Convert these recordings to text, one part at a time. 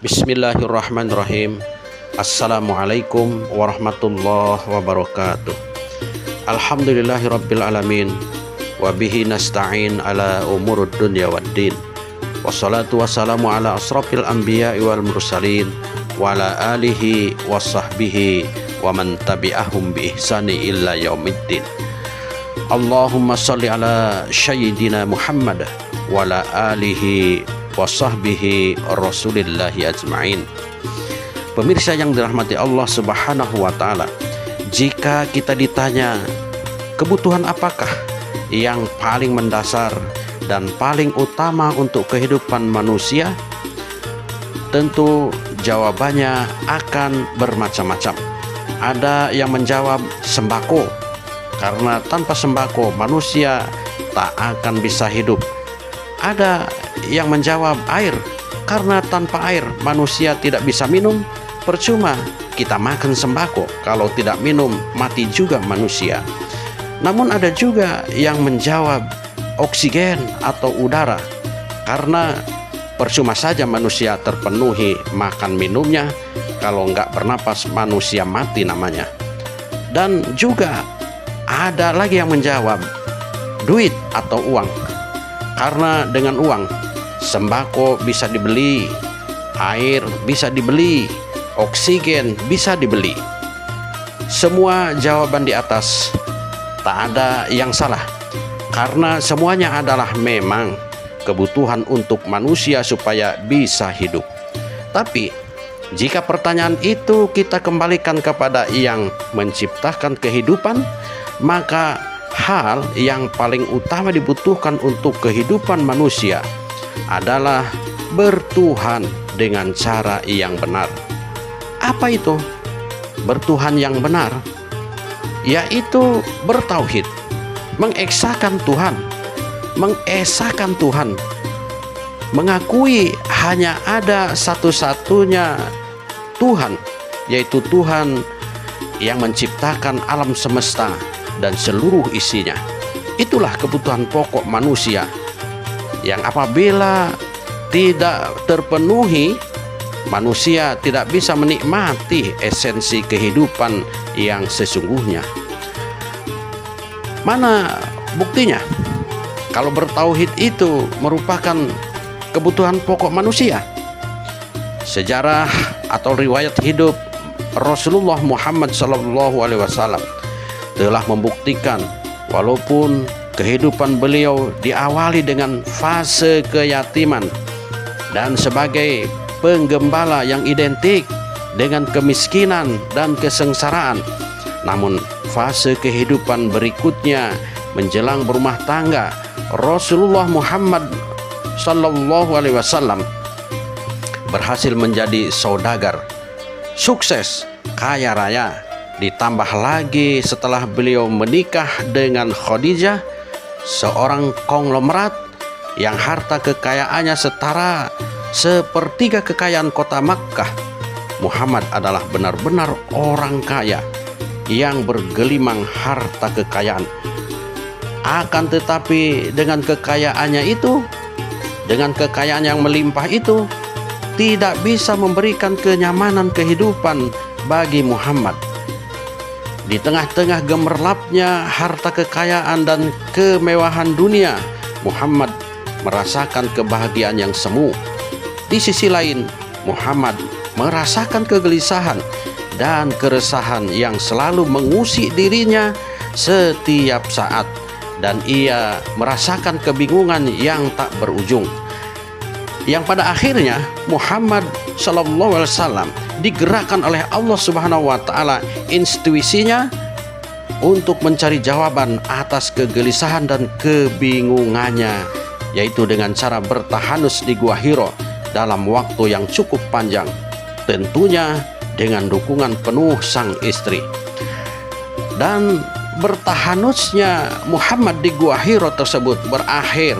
Bismillahirrahmanirrahim. Assalamualaikum warahmatullahi wabarakatuh. Alhamdulillahirabbil alamin wa bihi nasta'in ala umurud dunya waddin. Wassalatu wassalamu ala asrafil anbiya'i wal mursalin wa ala alihi wasahbihi wa man tabi'ahum bi ihsani illa yaumiddin. Allahumma shalli ala sayyidina Muhammad wa ala alihi wa sahbihi rasulillahi ajma'in. Pemirsa yang dirahmati Allah subhanahu wa ta'ala, jika kita ditanya kebutuhan apakah yang paling mendasar dan paling utama untuk kehidupan manusia, tentu jawabannya akan bermacam-macam. Ada yang menjawab sembako, karena tanpa sembako manusia tak akan bisa hidup. Ada yang menjawab air, karena tanpa air manusia tidak bisa minum. Percuma kita makan sembako, kalau tidak minum mati juga manusia. Namun ada juga yang menjawab oksigen atau udara, karena percuma saja manusia terpenuhi makan minumnya, kalau nggak bernapas manusia mati namanya. Dan juga ada lagi yang menjawab duit atau uang, karena dengan uang sembako bisa dibeli, air bisa dibeli, oksigen bisa dibeli. Semua jawaban di atas tak ada yang salah, karena semuanya adalah memang kebutuhan untuk manusia supaya bisa hidup. Tapi jika pertanyaan itu kita kembalikan kepada yang menciptakan kehidupan, maka hal yang paling utama dibutuhkan untuk kehidupan manusia adalah bertuhan dengan cara yang benar. Apa itu bertuhan yang benar? Yaitu bertauhid, mengesahkan Tuhan, mengakui hanya ada satu-satunya Tuhan, yaitu Tuhan yang menciptakan alam semesta dan seluruh isinya. Itulah kebutuhan pokok manusia yang apabila tidak terpenuhi, manusia tidak bisa menikmati esensi kehidupan yang sesungguhnya. Mana buktinya? Kalau bertauhid itu merupakan kebutuhan pokok manusia. Sejarah atau riwayat hidup Rasulullah Muhammad SAW telah membuktikan, walaupun kehidupan beliau diawali dengan fase keyatiman dan sebagai penggembala yang identik dengan kemiskinan dan kesengsaraan, namun fase kehidupan berikutnya menjelang berumah tangga, Rasulullah Muhammad SAW berhasil menjadi saudagar, sukses, kaya raya. Ditambah lagi setelah beliau menikah dengan Khadijah, seorang konglomerat yang harta kekayaannya setara sepertiga kekayaan kota Makkah. Muhammad adalah benar-benar orang kaya yang bergelimang harta kekayaan. Akan tetapi dengan kekayaannya itu, dengan kekayaan yang melimpah itu, tidak bisa memberikan kenyamanan kehidupan bagi Muhammad. Di tengah-tengah gemerlapnya harta kekayaan dan kemewahan dunia, Muhammad merasakan kebahagiaan yang semu. Di sisi lain, Muhammad merasakan kegelisahan dan keresahan yang selalu mengusik dirinya setiap saat, dan ia merasakan kebingungan yang tak berujung. Yang pada akhirnya Muhammad SAW digerakkan oleh Allah Subhanahu wa Ta'ala intuisinya untuk mencari jawaban atas kegelisahan dan kebingungannya, yaitu dengan cara bertahanus di Gua Hiro dalam waktu yang cukup panjang, tentunya dengan dukungan penuh sang istri. Dan bertahanusnya Muhammad di Gua Hiro tersebut berakhir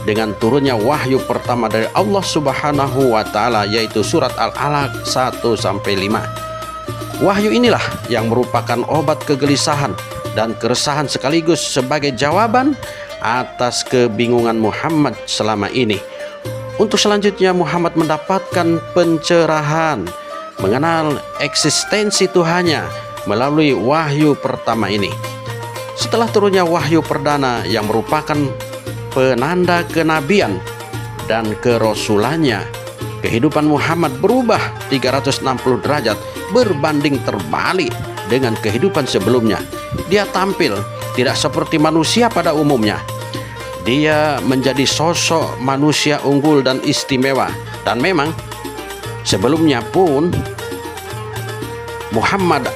dengan turunnya wahyu pertama dari Allah Subhanahu wa Ta'ala, yaitu surat Al-Alaq 1-5. Wahyu inilah yang merupakan obat kegelisahan dan keresahan sekaligus sebagai jawaban atas kebingungan Muhammad selama ini. Untuk selanjutnya Muhammad mendapatkan pencerahan mengenal eksistensi Tuhannya melalui wahyu pertama ini. Setelah turunnya wahyu perdana yang merupakan penanda kenabian dan kerasulannya, kehidupan Muhammad berubah 360 derajat berbanding terbalik dengan kehidupan sebelumnya. Dia tampil tidak seperti manusia pada umumnya. Dia menjadi sosok manusia unggul dan istimewa. Dan memang sebelumnya pun Muhammad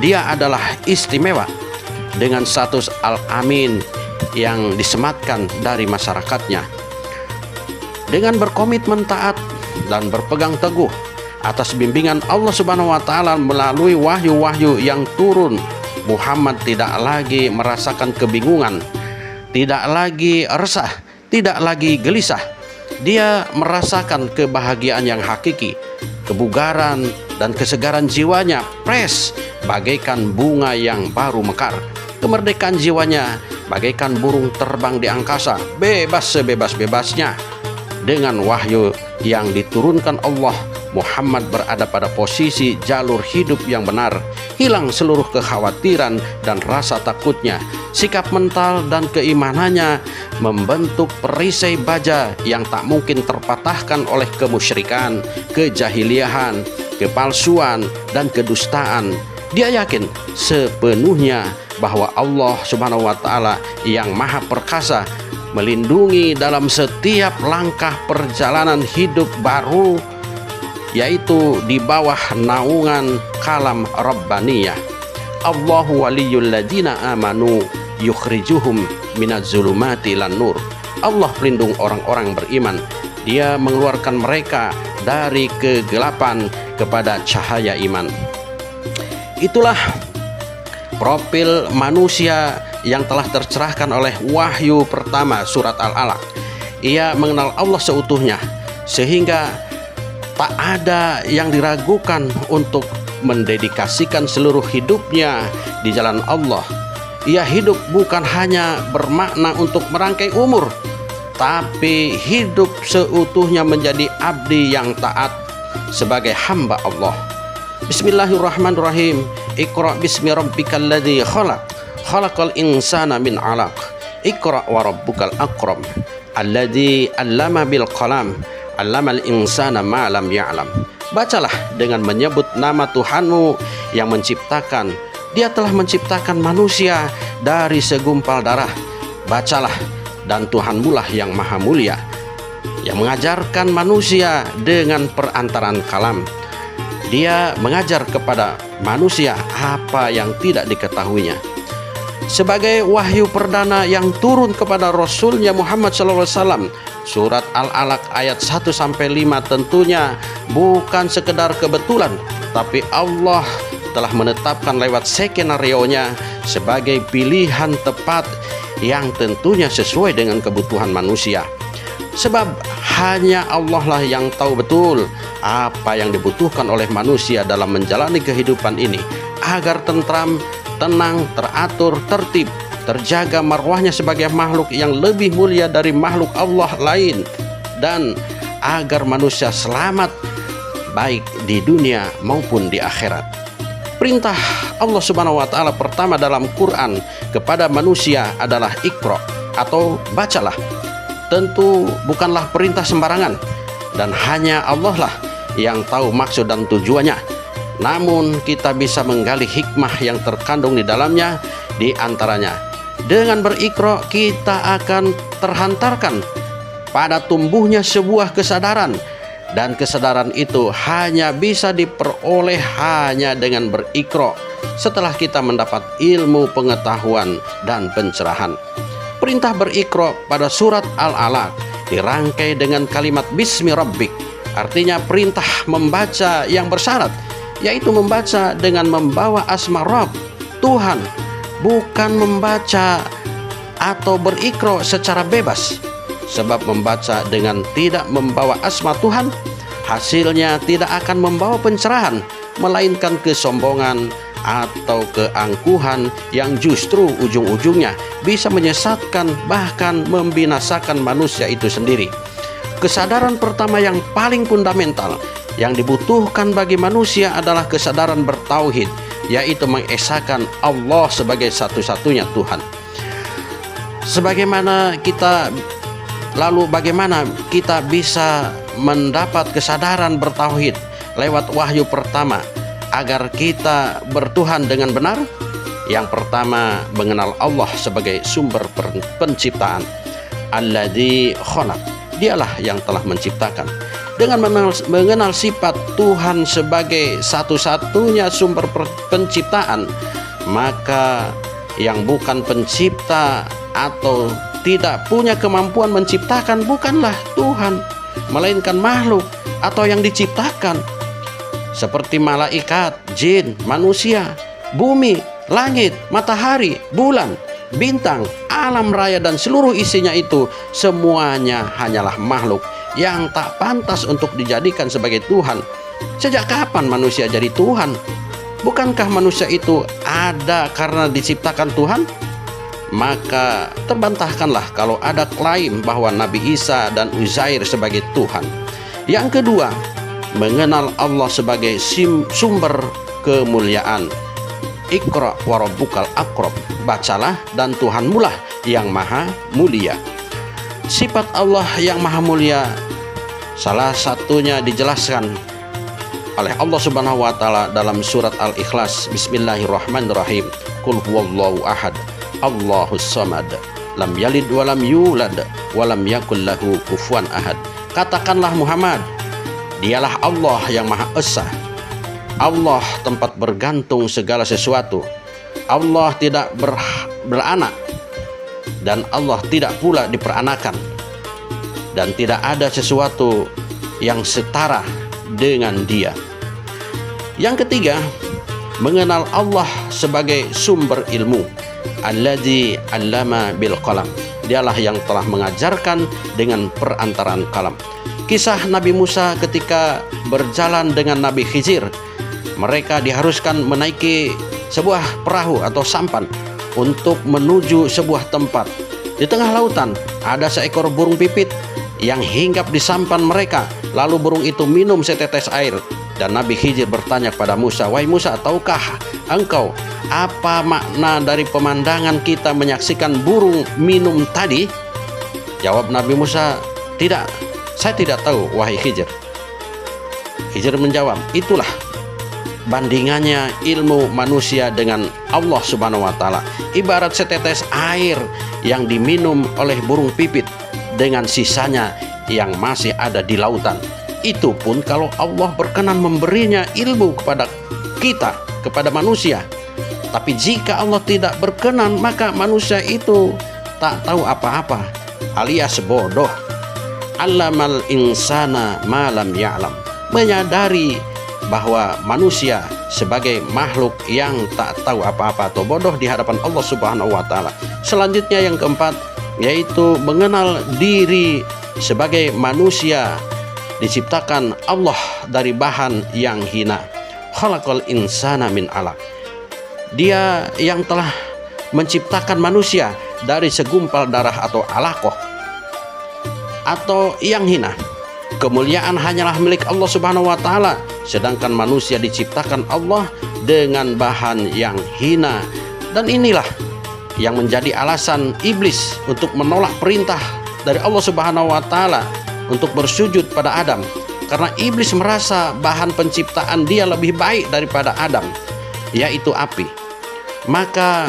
dia adalah istimewa dengan status Al-Amin yang disematkan dari masyarakatnya. Dengan berkomitmen taat dan berpegang teguh atas bimbingan Allah Subhanahu wa taala melalui wahyu-wahyu yang turun, Muhammad tidak lagi merasakan kebingungan, tidak lagi resah, tidak lagi gelisah. Dia merasakan kebahagiaan yang hakiki, kebugaran dan kesegaran jiwanya fresh bagaikan bunga yang baru mekar. Kemerdekaan jiwanya bagaikan burung terbang di angkasa, bebas sebebas-bebasnya. Dengan wahyu yang diturunkan Allah, Muhammad berada pada posisi jalur hidup yang benar. Hilang seluruh kekhawatiran dan rasa takutnya. Sikap mental dan keimanannya membentuk perisai baja yang tak mungkin terpatahkan oleh kemusyrikan, kejahiliahan, kepalsuan, dan kedustaan. Dia yakin sepenuhnya bahwa Allah Subhanahu wa taala yang Maha Perkasa melindungi dalam setiap langkah perjalanan hidup baru, yaitu di bawah naungan kalam Rabbaniyah. Allahu waliyul ladina amanu yukhrijuhum minaz zulumati ilan nur. Allah pelindung orang-orang beriman. Dia mengeluarkan mereka dari kegelapan kepada cahaya iman. Itulah profil manusia yang telah tercerahkan oleh wahyu pertama surat Al-Alaq. Ia mengenal Allah seutuhnya sehingga tak ada yang diragukan untuk mendedikasikan seluruh hidupnya di jalan Allah. Ia hidup bukan hanya bermakna untuk merangkai umur, tapi hidup seutuhnya menjadi abdi yang taat sebagai hamba Allah. Bismillahirrahmanirrahim. Iqra bismi rabbikal ladzi khalaq. Khalaqal insana min 'alaq. Iqra wa rabbukal akram. Alladzi 'allama bil qalam. 'Allamal insana ma lam ya'lam. Bacalah dengan menyebut nama Tuhanmu yang menciptakan. Dia telah menciptakan manusia dari segumpal darah. Bacalah, dan Tuhanmulah yang maha mulia, yang mengajarkan manusia dengan perantaraan kalam. Dia mengajar kepada manusia apa yang tidak diketahuinya. Sebagai wahyu perdana yang turun kepada Rasulnya Muhammad SAW, surat Al-Alaq ayat 1-5 tentunya bukan sekedar kebetulan, tapi Allah telah menetapkan lewat skenario-nya sebagai pilihan tepat yang tentunya sesuai dengan kebutuhan manusia. Sebab hanya Allah lah yang tahu betul apa yang dibutuhkan oleh manusia dalam menjalani kehidupan ini agar tentram, tenang, teratur, tertib, terjaga marwahnya sebagai makhluk yang lebih mulia dari makhluk Allah lain, dan agar manusia selamat baik di dunia maupun di akhirat. Perintah Allah Subhanahu wa taala pertama dalam Quran kepada manusia adalah Iqra atau bacalah. Tentu bukanlah perintah sembarangan, dan hanya Allah lah yang tahu maksud dan tujuannya. Namun kita bisa menggali hikmah yang terkandung di dalamnya. Di antaranya, dengan berikra kita akan terhantarkan pada tumbuhnya sebuah kesadaran, dan kesadaran itu hanya bisa diperoleh hanya dengan berikra setelah kita mendapat ilmu pengetahuan dan pencerahan. Perintah berikra pada surat Al-Alaq dirangkai dengan kalimat Bismi Rabbik, artinya perintah membaca yang bersyarat, yaitu membaca dengan membawa asma Rabb, Tuhan, bukan membaca atau berikra secara bebas. Sebab membaca dengan tidak membawa asma Tuhan, hasilnya tidak akan membawa pencerahan, melainkan kesombongan atau keangkuhan yang justru ujung-ujungnya bisa menyesatkan bahkan membinasakan manusia itu sendiri. Kesadaran pertama yang paling fundamental yang dibutuhkan bagi manusia adalah kesadaran bertauhid, yaitu mengesahkan Allah sebagai satu-satunya Tuhan. Bagaimana kita bisa mendapat kesadaran bertauhid lewat wahyu pertama agar kita bertuhan dengan benar? Yang pertama, mengenal Allah sebagai sumber penciptaan. Alladzi khalaq, dialah yang telah menciptakan. Dengan mengenal sifat Tuhan sebagai satu-satunya sumber penciptaan, maka yang bukan pencipta atau tidak punya kemampuan menciptakan bukanlah Tuhan, melainkan makhluk atau yang diciptakan, seperti malaikat, jin, manusia, bumi, langit, matahari, bulan, bintang, alam raya dan seluruh isinya itu semuanya hanyalah makhluk yang tak pantas untuk dijadikan sebagai Tuhan. Sejak kapan manusia jadi Tuhan? Bukankah manusia itu ada karena diciptakan Tuhan? Maka terbantahkanlah kalau ada klaim bahwa Nabi Isa dan Uzair sebagai Tuhan. Yang kedua, mengenal Allah sebagai sumber kemuliaan. Iqra wa rabbukal akram, bacalah dan Tuhanmu lah yang maha mulia. Sifat Allah yang maha mulia salah satunya dijelaskan oleh Allah Subhanahu wa taala dalam surat Al-Ikhlas. Bismillahirrahmanirrahim. Qul huwallahu ahad, Allahus samad, lam yalid walam yulad walam yakul lahu kufuwan ahad. Katakanlah Muhammad, dialah Allah yang maha esa, Allah tempat bergantung segala sesuatu, Allah tidak beranak, dan Allah tidak pula diperanakan, dan tidak ada sesuatu yang setara dengan Dia. Yang ketiga, mengenal Allah sebagai sumber ilmu. Alladzi 'allama bil qalam, dialah yang telah mengajarkan dengan perantaraan kalam. Kisah Nabi Musa ketika berjalan dengan Nabi Khidir, mereka diharuskan menaiki sebuah perahu atau sampan untuk menuju sebuah tempat. Di tengah lautan ada seekor burung pipit yang hinggap di sampan mereka. Lalu burung itu minum setetes air. Dan Nabi Khidir bertanya kepada Musa, "Wahai Musa, tahukah engkau apa makna dari pemandangan kita menyaksikan burung minum tadi?" Jawab Nabi Musa, "Tidak, saya tidak tahu, wahai Khidir." Khidir menjawab, "Itulah bandingannya ilmu manusia dengan Allah Subhanahu wa taala. Ibarat setetes air yang diminum oleh burung pipit dengan sisanya yang masih ada di lautan. Itu pun kalau Allah berkenan memberinya ilmu kepada kita, kepada manusia. Tapi jika Allah tidak berkenan, maka manusia itu tak tahu apa-apa, alias bodoh. Allamal insana ma lam ya'lam, menyadari bahwa manusia sebagai makhluk yang tak tahu apa-apa atau bodoh di hadapan Allah Subhanahu wa taala. Selanjutnya yang keempat, yaitu mengenal diri sebagai manusia diciptakan Allah dari bahan yang hina. Khalaqal insana min alaq, Dia yang telah menciptakan manusia dari segumpal darah atau alaqah atau yang hina. Kemuliaan hanyalah milik Allah Subhanahu wa taala, sedangkan manusia diciptakan Allah dengan bahan yang hina. Dan inilah yang menjadi alasan iblis untuk menolak perintah dari Allah Subhanahu wa taala untuk bersujud pada Adam, karena iblis merasa bahan penciptaan dia lebih baik daripada Adam, yaitu api. Maka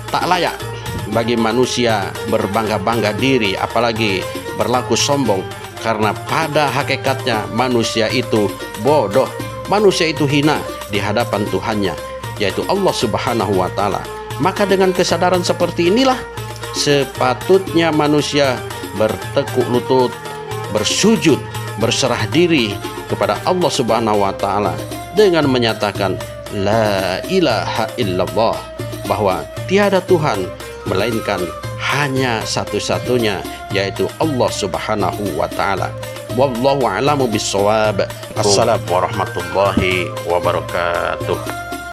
tak layak bagi manusia berbangga-bangga diri, apalagi berlaku sombong, karena pada hakikatnya manusia itu bodoh, manusia itu hina di hadapan Tuhannya, yaitu Allah Subhanahu wa taala. Maka dengan kesadaran seperti inilah sepatutnya manusia bertekuk lutut, bersujud, berserah diri kepada Allah Subhanahu wa taala dengan menyatakan la ilaha illallah, bahwa tiada Tuhan melainkan hanya satu-satunya, yaitu Allah Subhanahu wa taala. Wallahu a'lamu bissawab. Assalamualaikum warahmatullahi wabarakatuh.